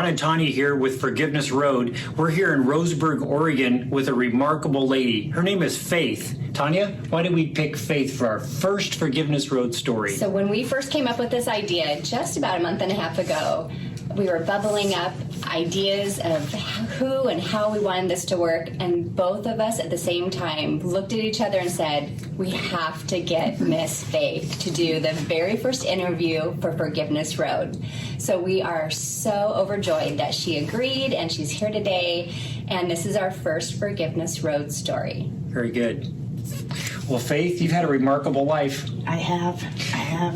and Tanya here with Forgiveness Road. We're here in Roseburg, Oregon with a remarkable lady. Her name is Faith. Tanya, why did we pick Faith for our first Forgiveness Road story? So when we first came up with this idea just about a month and a half ago, we were bubbling up ideas of who and how we wanted this to work, and both of us at the same time looked at each other and said, we have to get Miss Faith to do the very first interview for Forgiveness Road. So we are so overjoyed that she agreed, and she's here today, and this is our first Forgiveness Road story. Very good. Well, Faith, you've had a remarkable life. I have.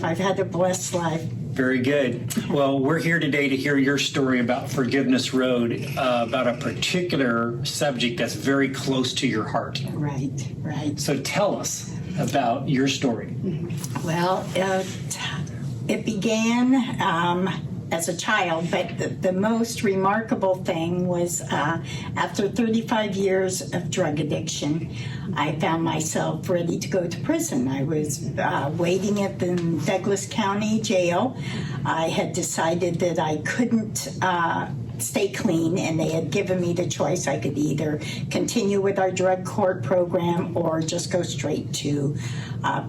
I've had a blessed life. Very good. Well, we're here today to hear your story about Forgiveness Road, about a particular subject that's very close to your heart. Right. So tell us about your story. Well, it began as a child, but the most remarkable thing was after 35 years of drug addiction, I found myself ready to go to prison. I was waiting at the Douglas County Jail. I had decided that I couldn't stay clean, and they had given me the choice. I could either continue with our drug court program or just go straight to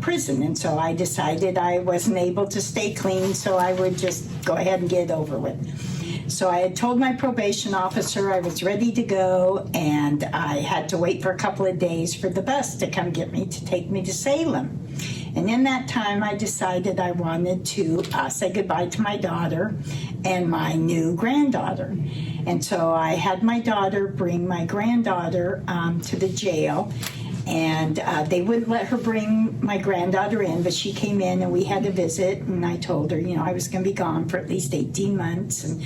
prison. And so I decided I wasn't able to stay clean, so I would just go ahead and get it over with. So I had told my probation officer I was ready to go, and I had to wait for a couple of days for the bus to come get me, to take me to Salem. And in that time, I decided I wanted to say goodbye to my daughter and my new granddaughter. And so I had my daughter bring my granddaughter to the jail, and they wouldn't let her bring my granddaughter in, but she came in and we had a visit, and I told her, I was going to be gone for at least 18 months, and,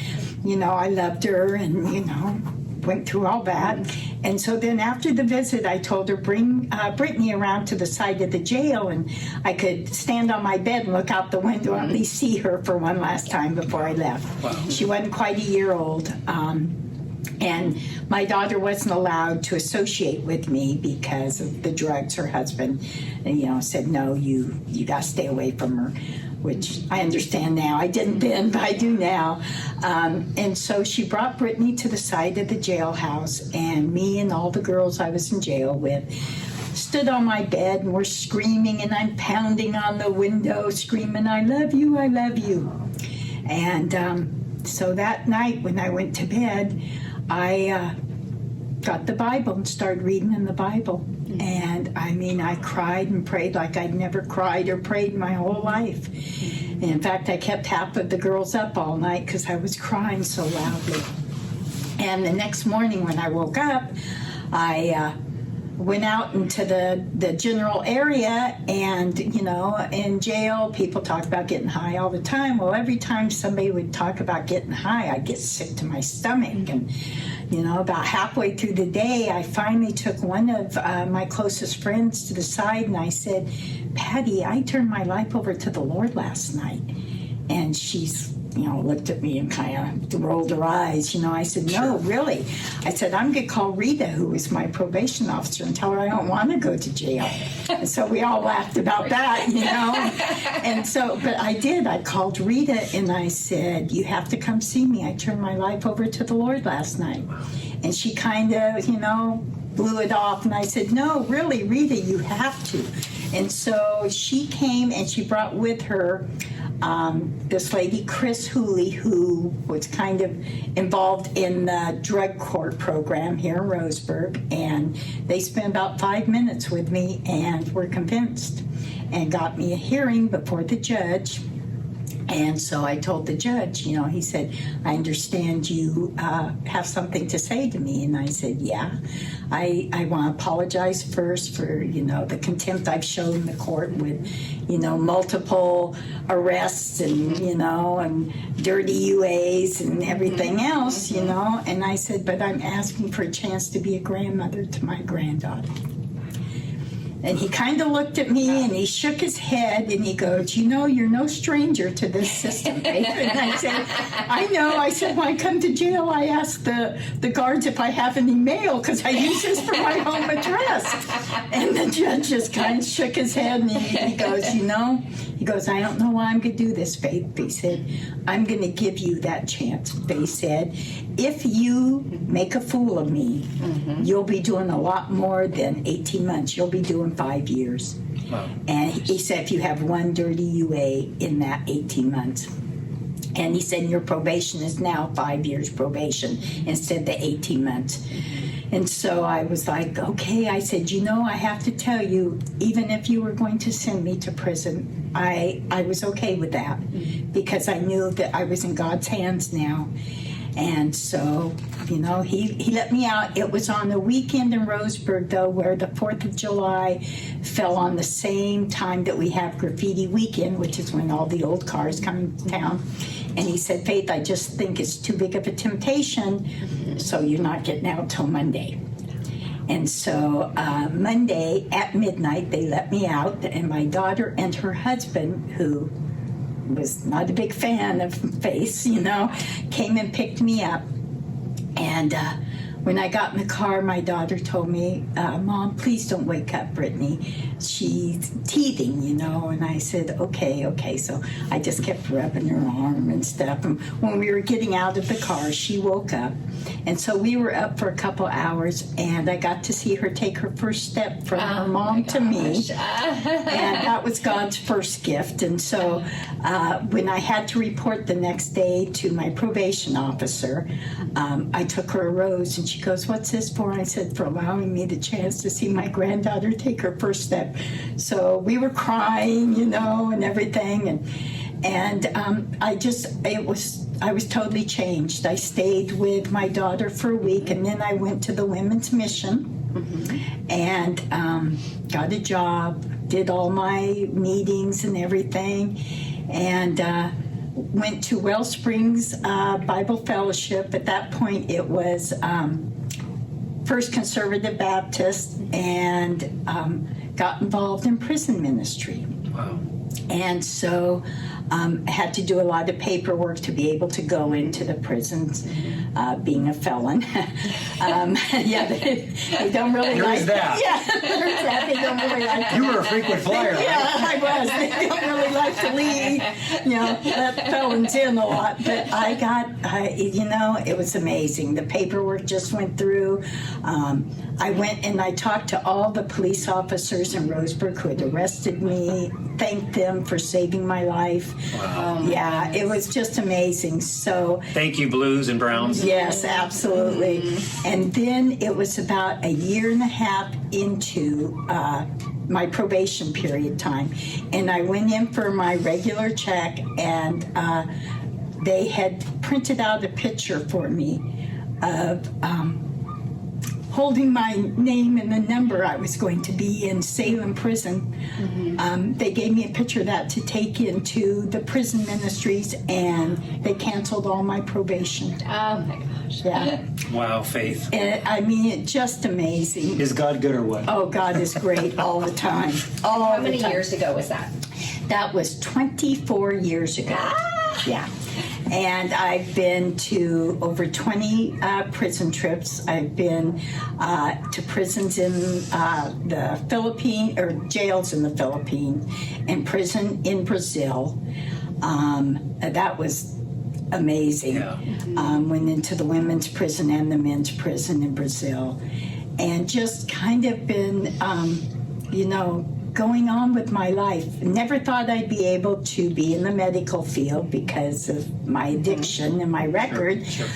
I loved her, and, went through all that. And so then after the visit, I told her, bring Brittany around to the side of the jail, and I could stand on my bed and look out the window and at least see her for one last time before I left. Wow. She wasn't quite a year old. And my daughter wasn't allowed to associate with me because of the drugs. Her husband, said, no, you got to stay away from her, which I understand now. I didn't then, but I do now. And so she brought Brittany to the side of the jailhouse, and me and all the girls I was in jail with stood on my bed, and we're screaming, and I'm pounding on the window, screaming, I love you, I love you. And so that night when I went to bed, I got the Bible and started reading in the Bible. And I cried and prayed like I'd never cried or prayed my whole life. And in fact, I kept half of the girls up all night because I was crying so loudly. And the next morning when I woke up, I went out into the general area, and, in jail, people talk about getting high all the time. Well, every time somebody would talk about getting high, I'd get sick to my stomach. And, about halfway through the day, I finally took one of my closest friends to the side, and I said, Patty, I turned my life over to the Lord last night. And she's looked at me and kind of rolled her eyes. I said, no, really. I said, I'm going to call Rita, who was my probation officer, and tell her I don't want to go to jail. And so we all laughed about that, And so, but I did. I called Rita and I said, you have to come see me. I turned my life over to the Lord last night. And she kind of, blew it off. And I said, no, really, Rita, you have to. And so she came, and she brought with her this lady, Chris Hooley, who was kind of involved in the drug court program here in Roseburg. And they spent about 5 minutes with me and were convinced and got me a hearing before the judge. And so I told the judge, he said, I understand you have something to say to me. And I said, yeah, I want to apologize first for, the contempt I've shown the court with, multiple arrests and, and dirty UAs and everything else, And I said, but I'm asking for a chance to be a grandmother to my granddaughter. And he kind of looked at me and he shook his head and he goes, you know, you're no stranger to this system, Faith. And I said, I know. I said, when I come to jail, I ask the guards if I have any mail because I use this for my home address. And the judge just kind of shook his head and he goes, you know, he goes, I don't know why I'm going to do this, Faith. But he said, I'm going to give you that chance. But he said, if you make a fool of me, you'll be doing a lot more than 18 months. You'll be doing 5 years. Wow. And he said, if you have one dirty UA in that 18 months. And he said, your probation is now 5 years probation instead of the 18 months. And so I was like, okay. I said, you know, I have to tell you, even if you were going to send me to prison, I was okay with that because I knew that I was in God's hands now. And so, you know, he let me out. It was on a weekend in Roseburg, though, where the 4th of July fell on the same time that we have Graffiti Weekend, which is when all the old cars come to town. And he said, Faith, I just think it's too big of a temptation, so you're not getting out till Monday. And so Monday at midnight, they let me out, and my daughter and her husband, who was not a big fan of Faith, you know, came and picked me up. And when I got in the car, my daughter told me, Mom, please don't wake up Brittany. She's teething, you know. And I said, okay. So I just kept rubbing her arm and stuff. And when we were getting out of the car, she woke up. And so we were up for a couple hours, and I got to see her take her first step from her mom to me. And that was God's first gift. And so when I had to report the next day to my probation officer, I took her a rose, and she goes, what's this for? I said, for allowing me the chance to see my granddaughter take her first step. So we were crying, you know, and everything. And I was totally changed. I stayed with my daughter for a week, and then I went to the Women's Mission and got a job, did all my meetings and everything, and went to Wellsprings Bible Fellowship. At that point, it was First Conservative Baptist, and got involved in prison ministry. Wow. And so I had to do a lot of paperwork to be able to go into the prisons, being a felon. Yeah, they don't really There like is that. Yeah, there's that. They don't really like You were a frequent flyer. Yeah, I was. They don't really like to leave, you know, let felons in a lot. But you know, it was amazing. The paperwork just went through. I went and I talked to all the police officers in Roseburg who had arrested me, thanked them for saving my life. Wow. Yeah, it was just amazing. So Thank you, Blues and Browns. yes, absolutely. And then it was about a year and a half into my probation period time, and I went in for my regular check, and they had printed out a picture for me of holding my name and the number I was going to be in Salem prison. They gave me a picture of that to take into the prison ministries, and they canceled all my probation. Oh my gosh. Yeah. Wow, Faith. And, I mean, it's just amazing. Is God good or what? Oh, God is great all the time. How many years ago was that? That was 24 years ago. Yeah. And I've been to over 20 prison trips. I've been to prisons in the Philippines, or jails in the Philippines, and prison in Brazil. That was amazing. Yeah. Went into the women's prison and the men's prison in Brazil. And just kind of been, you know, going on with my life. Never thought I'd be able to be in the medical field because of my addiction and my record. Sure.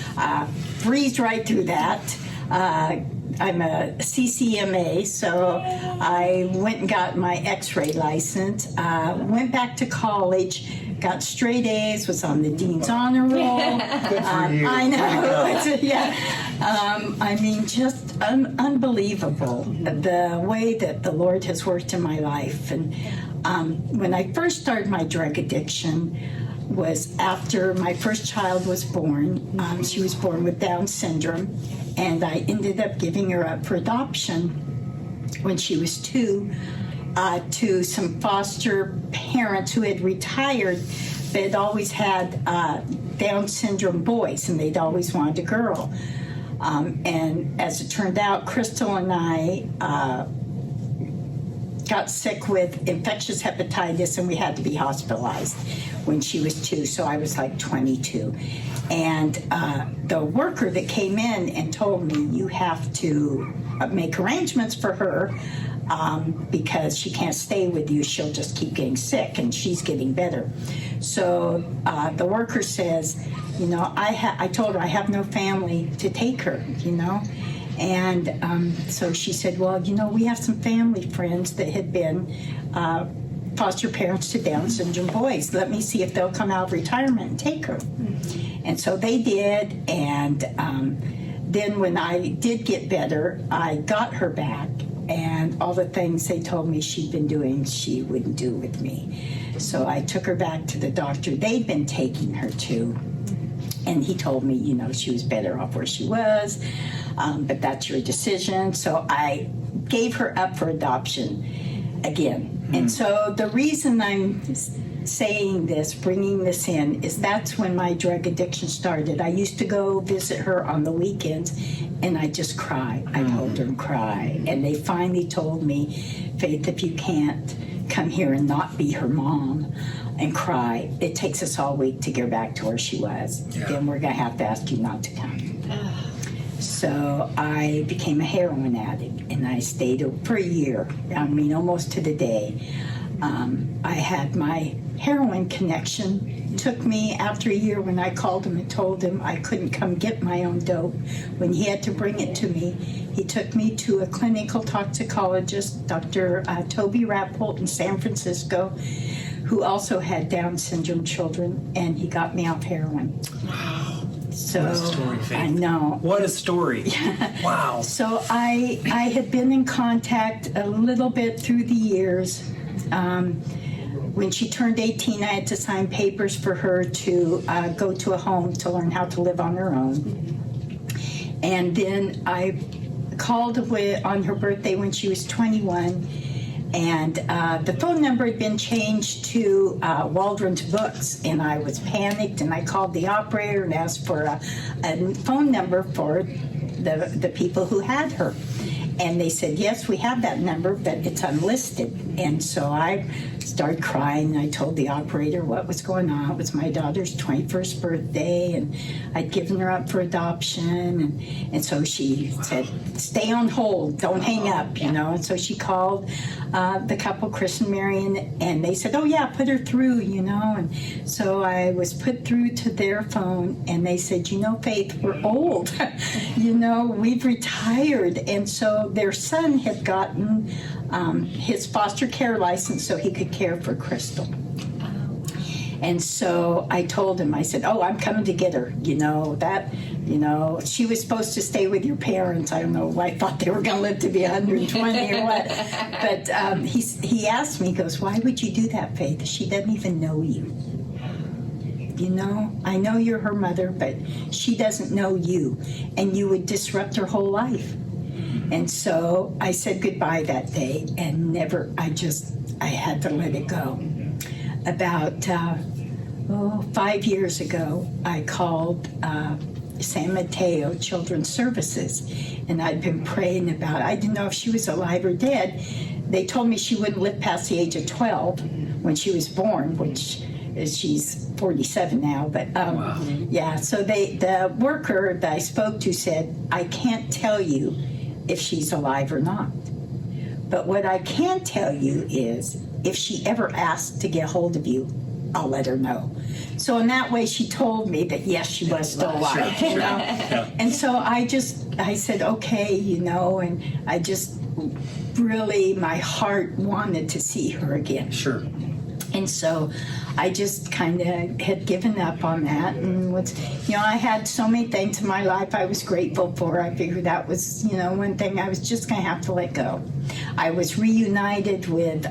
Breezed right through that. I'm a CCMA, so I went and got my X-ray license. Went back to college, got straight A's, was on the Dean's Honor Roll. Good for you. I know. Yeah. I mean, just unbelievable the way that the Lord has worked in my life. And when I first started my drug addiction was after my first child was born. She was born with Down syndrome, and I ended up giving her up for adoption. when she was 2 to some foster parents who had retired. They'd always had Down syndrome boys, and they'd always wanted a girl. And as it turned out, Crystal and I got sick with infectious hepatitis, and we had to be hospitalized when she was 2, so I was like 22. And the worker that came in and told me, you have to make arrangements for her because she can't stay with you. She'll just keep getting sick, and she's getting better. So the worker says, you know, I told her I have no family to take her, you know. And so she said, well, you know, we have some family friends that had been foster parents to Down syndrome boys. Let me see if they'll come out of retirement and take her. And so they did. And then when I did get better, I got her back. And all the things they told me she'd been doing, she wouldn't do with me. So I took her back to the doctor they'd been taking her to. And he told me, you know, she was better off where she was, but that's your decision. So I gave her up for adoption again. And so the reason I'm saying this, bringing this in, is that's when my drug addiction started. I used to go visit her on the weekends, and I'd just cry. I'd hold her and cry. And they finally told me, Faith, if you can't come here and not be her mom and cry, it takes us all week to get her back to where she was. Yeah. Then we're going to have to ask you not to come. So I became a heroin addict, and I stayed for a year. I mean, almost to the day. I had my heroin connection. Took me after a year when I called him and told him I couldn't come get my own dope. When he had to bring it to me, he took me to a clinical toxicologist, Dr. Toby Rappolt in San Francisco, who also had Down syndrome children, and he got me off heroin. Wow. So, what a story, Faith. I know. What a story. Wow. So I had been in contact a little bit through the years. When she turned 18, I had to sign papers for her to go to a home to learn how to live on her own. And then I called on her birthday when she was 21, and the phone number had been changed to Waldron's Books, and I was panicked, and I called the operator and asked for a phone number for the people who had her. And they said, yes, we have that number, but it's unlisted. And so I started crying. I told the operator what was going on. It was my daughter's 21st birthday, and I'd given her up for adoption. And so she said, stay on hold, don't hang up, you know. And so she called the couple, Chris and Marion, and they said, oh, yeah, put her through, you know. And so I was put through to their phone, and they said, you know, Faith, we're old. You know, we've retired. And so their son had gotten his foster care license so he could care for Crystal. And so I told him, I said, oh, I'm coming to get her. You know, she was supposed to stay with your parents. I don't know, I thought they were going to live to be 120 or what. But he asked me, he goes, why would you do that, Faith? She doesn't even know you. You know, I know you're her mother, but she doesn't know you. And you would disrupt her whole life. And so I said goodbye that day, and I had to let it go. About 5 years ago, I called San Mateo Children's Services, and I'd been praying about it. I didn't know if she was alive or dead. They told me she wouldn't live past the age of 12 when she was born, which she's 47 now. But wow. Yeah, so the worker that I spoke to said, I can't tell you if she's alive or not. But what I can tell you is if she ever asks to get hold of you, I'll let her know. So in that way, she told me that, yes, she was still alive. Sure. You know? Yeah. And so I said, okay, you know, and I just really, my heart wanted to see her again. Sure. And so I just kind of had given up on that, and I had so many things in my life I was grateful for. I figured that was, one thing I was just going to have to let go. I was reunited with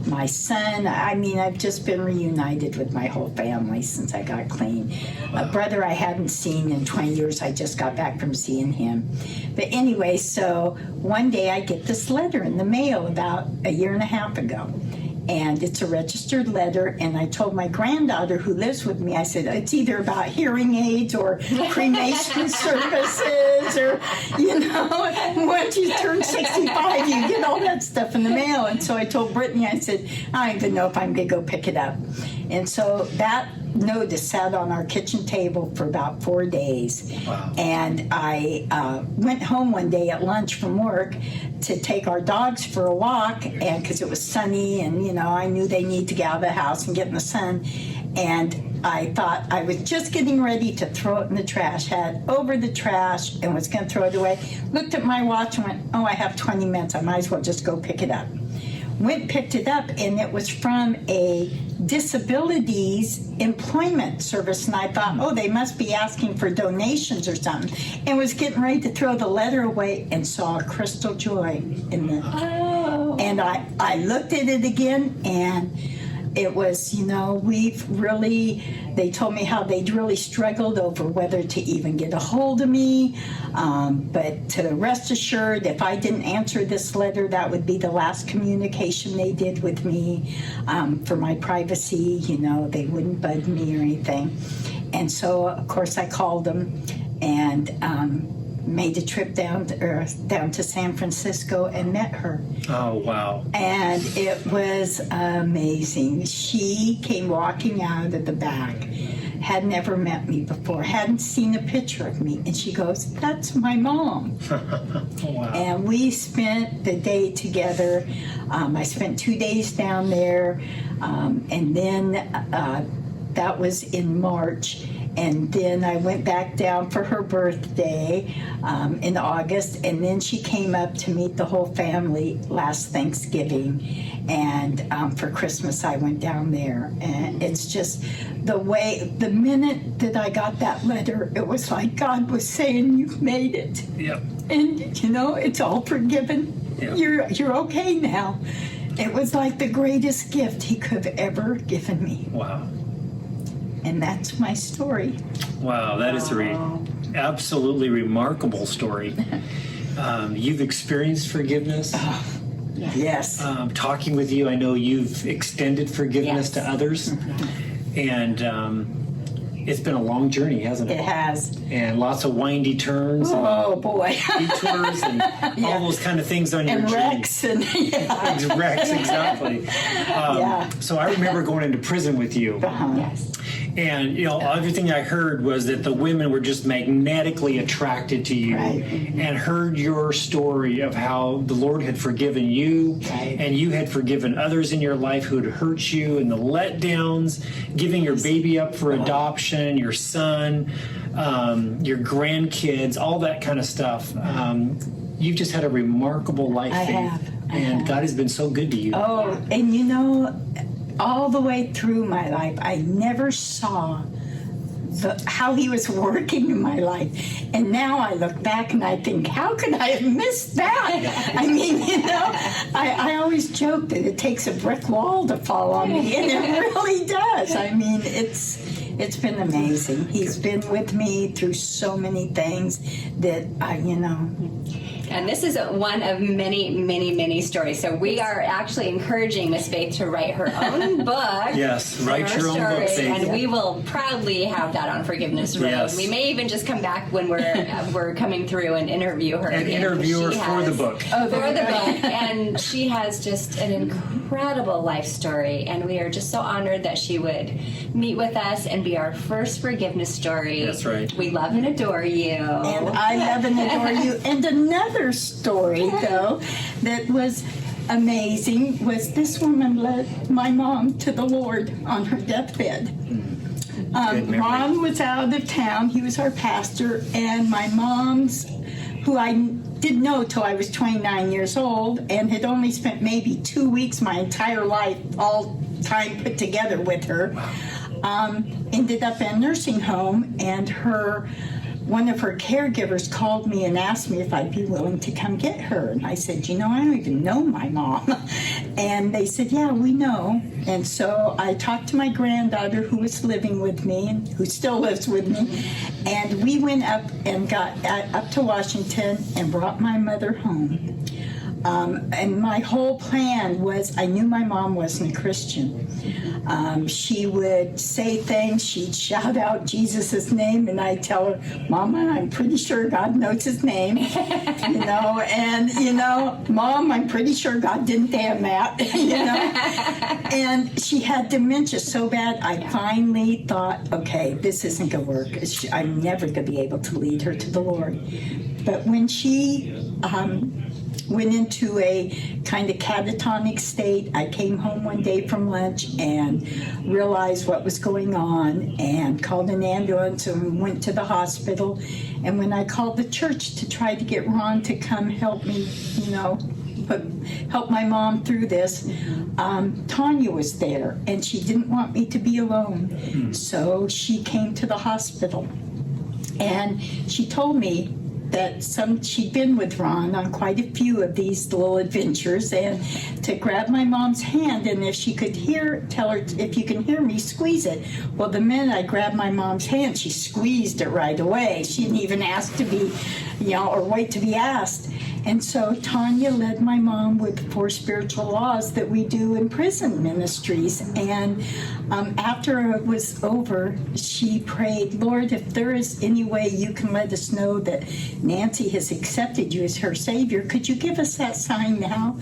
my son. I mean, I've just been reunited with my whole family since I got clean. A brother I hadn't seen in 20 years. I just got back from seeing him. But anyway, so one day I get this letter in the mail about a year and a half ago. And it's a registered letter, and I told my granddaughter who lives with me, I said, it's either about hearing aids or cremation services or, once you turn 65, you get all that stuff in the mail. And so I told Brittany, I said, I don't even know if I'm going to go pick it up. And so that notice sat on our kitchen table for about 4 days. Wow. And I went home one day at lunch from work to take our dogs for a walk, and because it was sunny, and I knew they need to get out of the house and get in the sun. And I thought I was just getting ready to throw it in the trash, had over the trash and was going to throw it away. Looked at my watch and went, oh, I have 20 minutes. I might as well just go pick it up. Went, picked it up, and it was from a disabilities employment service. And I thought, oh, they must be asking for donations or something. And was getting ready to throw the letter away and saw a crystal joy in the. Oh. And I looked at it again, and it was, they told me how they'd really struggled over whether to even get a hold of me. But to rest assured, if I didn't answer this letter, that would be the last communication they did with me for my privacy. They wouldn't bug me or anything. And so, of course, I called them and made a trip down to San Francisco and met her. Oh, wow. And it was amazing. She came walking out of the back, had never met me before, hadn't seen a picture of me, and she goes, that's my mom. Wow. And we spent the day together. I spent 2 days down there, and then that was in March. And then I went back down for her birthday in August, and then she came up to meet the whole family last Thanksgiving. And for Christmas, I went down there. And it's just the minute that I got that letter, it was like God was saying, you've made it. Yep. And, it's all forgiven. Yep. You're okay now. It was like the greatest gift he could have ever given me. Wow. And that's my story. Wow, that is absolutely remarkable story. You've experienced forgiveness. Yes. Talking with you, I know you've extended forgiveness to others. And it's been a long journey, hasn't it? It has. And lots of windy turns. Oh, boy. And detours and all those kind of things on your And journey. wrecks. And, Wrecks, exactly. So I remember going into prison with you. Yes. And, everything I heard was that the women were just magnetically attracted to you, Right. and heard your story of how the Lord had forgiven you, Right. and you had forgiven others in your life who had hurt you, and the letdowns, giving your baby up for adoption, your son, your grandkids, all that kind of stuff. You've just had a remarkable life, I Faith. have. And God has been so good to you. Oh, and all the way through my life, I never saw how he was working in my life. And now I look back and I think, how could I have missed that? I mean, I always joke that it takes a brick wall to fall on me, and it really does. I mean, it's been amazing. He's been with me through so many things that And this is one of many, many, many stories. So we are actually encouraging Miss Faith to write her own book. Yes, write her your own book, story, Faith. and we will proudly have that on Forgiveness Road. Yes. We may even just come back when we're coming through and interview her. An again, interviewer 'cause she for the has- book. For the book. And she has just an incredible life story. And we are just so honored that she would meet with us and be our first forgiveness story. That's right. We love and adore you. And I love and adore you. And another story, though, that was amazing was this woman led my mom to the Lord on her deathbed. Good memory. Ron was out of town. He was our pastor. And my mom's, who I didn't know till I was 29 years old and had only spent maybe 2 weeks my entire life all time put together with her. Ended up in a nursing home, and one of her caregivers called me and asked me if I'd be willing to come get her. And I said, I don't even know my mom. And they said, yeah, we know. And so I talked to my granddaughter who was living with me, and who still lives with me. And we went up and got up to Washington and brought my mother home. And my whole plan was, I knew my mom wasn't a Christian. She would say things, she'd shout out Jesus' name, and I'd tell her, Mama, I'm pretty sure God knows his name, Mom, I'm pretty sure God didn't damn that, And she had dementia so bad, I finally thought, okay, this isn't going to work. I'm never going to be able to lead her to the Lord. But when she went into a kind of catatonic state, I came home one day from lunch and realized what was going on and called an ambulance and went to the hospital. And when I called the church to try to get Ron to come help me, help my mom through this, Tanya was there, and she didn't want me to be alone. So she came to the hospital, and she told me that she'd been with Ron on quite a few of these little adventures, and to grab my mom's hand, and if she could tell her, if you can hear me, squeeze it. Well, the minute I grabbed my mom's hand, she squeezed it right away. She didn't even ask to be, or wait to be asked. And so Tanya led my mom with the 4 spiritual laws that we do in prison ministries. And after it was over, she prayed, Lord, if there is any way you can let us know that Nancy has accepted you as her Savior, could you give us that sign now?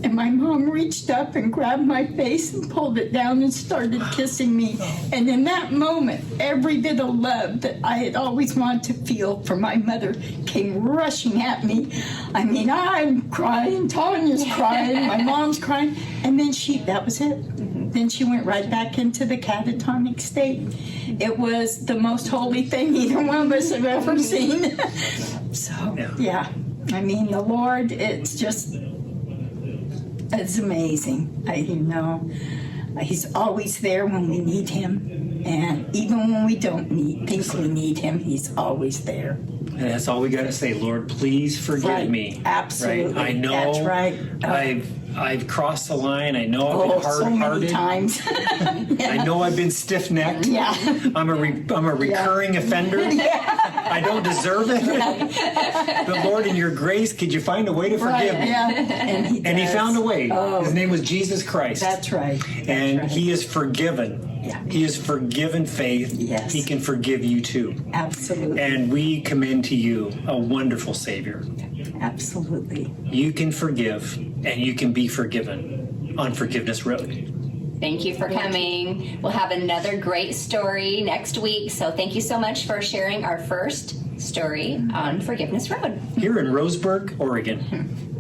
And my mom reached up and grabbed my face and pulled it down and started kissing me. And in that moment, every bit of love that I had always wanted to feel for my mother came rushing at me. I mean, I'm crying, Tanya's crying, my mom's crying. And then that was it. Then she went right back into the catatonic state. It was the most holy thing either one of us have ever seen. So, yeah. I mean, the Lord, it's amazing. He's always there when we need him, and even when we don't think we need him, he's always there. And that's all we got to say. Lord, please forgive me. Absolutely. Right? I know. That's right. I've crossed the line. I know I've been hard-hearted. So many times. I know I've been stiff-necked. Yeah. I'm a recurring offender. I don't deserve it. But Lord, in your grace, could you find a way to forgive me? Yeah. And he found a way. His name was Jesus Christ. That's right. He is forgiven. Yeah. He has forgiven Faith. Yes. He can forgive you too. Absolutely. And we commend to you a wonderful Savior. Absolutely. You can forgive, and you can be forgiven on Forgiveness Road. Thank you for coming. We'll have another great story next week. So thank you so much for sharing our first story on Forgiveness Road. Here in Roseburg, Oregon.